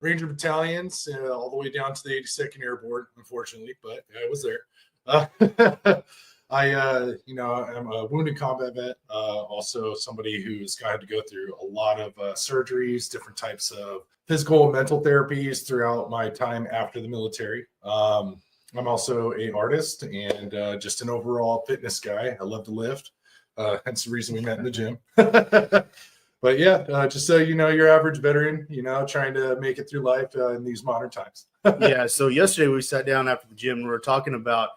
Ranger battalions, all the way down to the 82nd Airborne, unfortunately, but I was there. Uh, I'm a wounded combat vet, also somebody who's had to go through a lot of surgeries, different types of physical and mental therapies throughout my time after the military. I'm also an artist and just an overall fitness guy. I love to lift. Hence the reason we met in the gym. But yeah, just so you know, your average veteran, trying to make it through life in these modern times. Yeah. So yesterday we sat down after the gym and we were talking about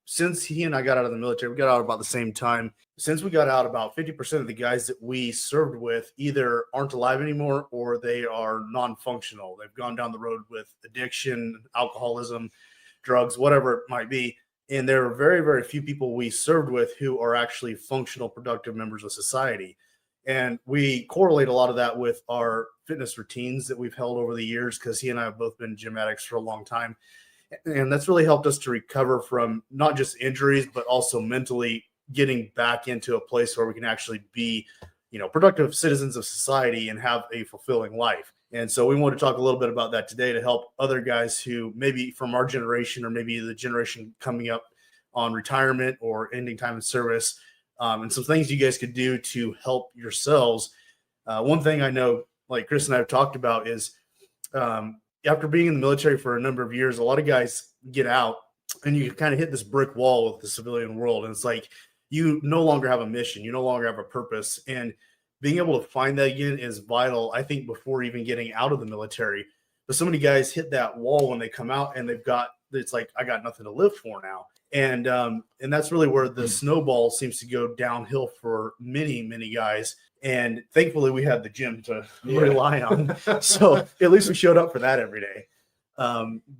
since he and I got out of the military, we got out about the same time. Since we got out, about 50% of the guys that we served with either aren't alive anymore or they are non-functional. They've gone down the road with addiction, alcoholism, drugs, whatever it might be. And there are very, very few people we served with who are actually functional, productive members of society. And we correlate a lot of that with our fitness routines that we've held over the years, because he and I have both been gym addicts for a long time. And that's really helped us to recover from not just injuries, but also mentally getting back into a place where we can actually be, productive citizens of society and have a fulfilling life. And so we want to talk a little bit about that today to help other guys who maybe from our generation or maybe the generation coming up on retirement or ending time in service, and some things you guys could do to help yourselves. One thing I know, like Chris and I have talked about, is after being in the military for a number of years, a lot of guys get out and you kind of hit this brick wall with the civilian world. And it's like you no longer have a mission. You no longer have a purpose. And being able to find that again is vital, I think, before even getting out of the military. But so many guys hit that wall when they come out and it's like, I got nothing to live for now. And that's really where the snowball seems to go downhill for many, many guys. And thankfully we had the gym to rely on. So at least we showed up for that every day.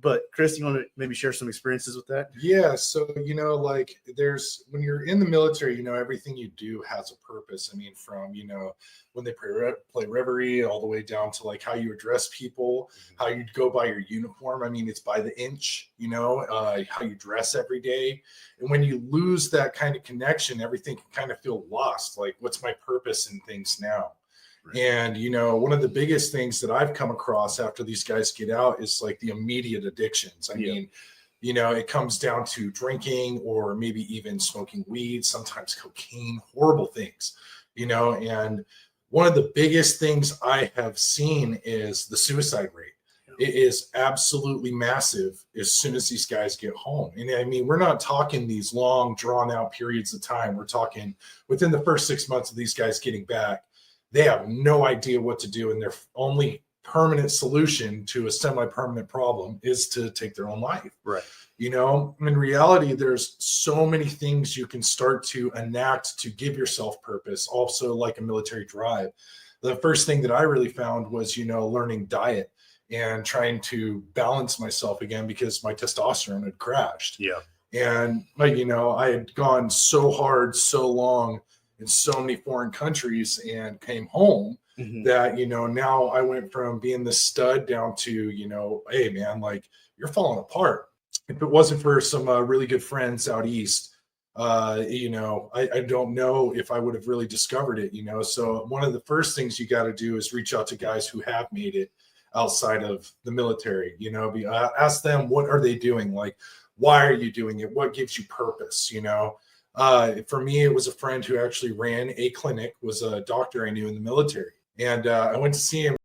But Chris, you want to maybe share some experiences with that? Yeah. So, when you're in the military, everything you do has a purpose. I mean, from, when they play reverie all the way down to like how you address people, how you go by your uniform. I mean, it's by the inch, how you dress every day. And when you lose that kind of connection, everything can kind of feel lost. Like, what's my purpose in things now? And, one of the biggest things that I've come across after these guys get out is like the immediate addictions. I mean, it comes down to drinking or maybe even smoking weed, sometimes cocaine, horrible things, and one of the biggest things I have seen is the suicide rate. It is absolutely massive as soon as these guys get home. And I mean, we're not talking these long drawn out periods of time. We're talking within the first 6 months of these guys getting back. They have no idea what to do, and their only permanent solution to a semi-permanent problem is to take their own life. Right. In reality, there's so many things you can start to enact to give yourself purpose, also like a military drive. The first thing that I really found was, learning diet and trying to balance myself again because my testosterone had crashed. Yeah. And, I had gone so hard, so long in so many foreign countries and came home that, now I went from being the stud down to, hey man, like you're falling apart. If it wasn't for some really good friends out East, I don't know if I would have really discovered it, So one of the first things you got to do is reach out to guys who have made it outside of the military, ask them, what are they doing? Like, why are you doing it? What gives you purpose? For me, it was a friend who actually ran a clinic, was a doctor I knew in the military. And I went to see him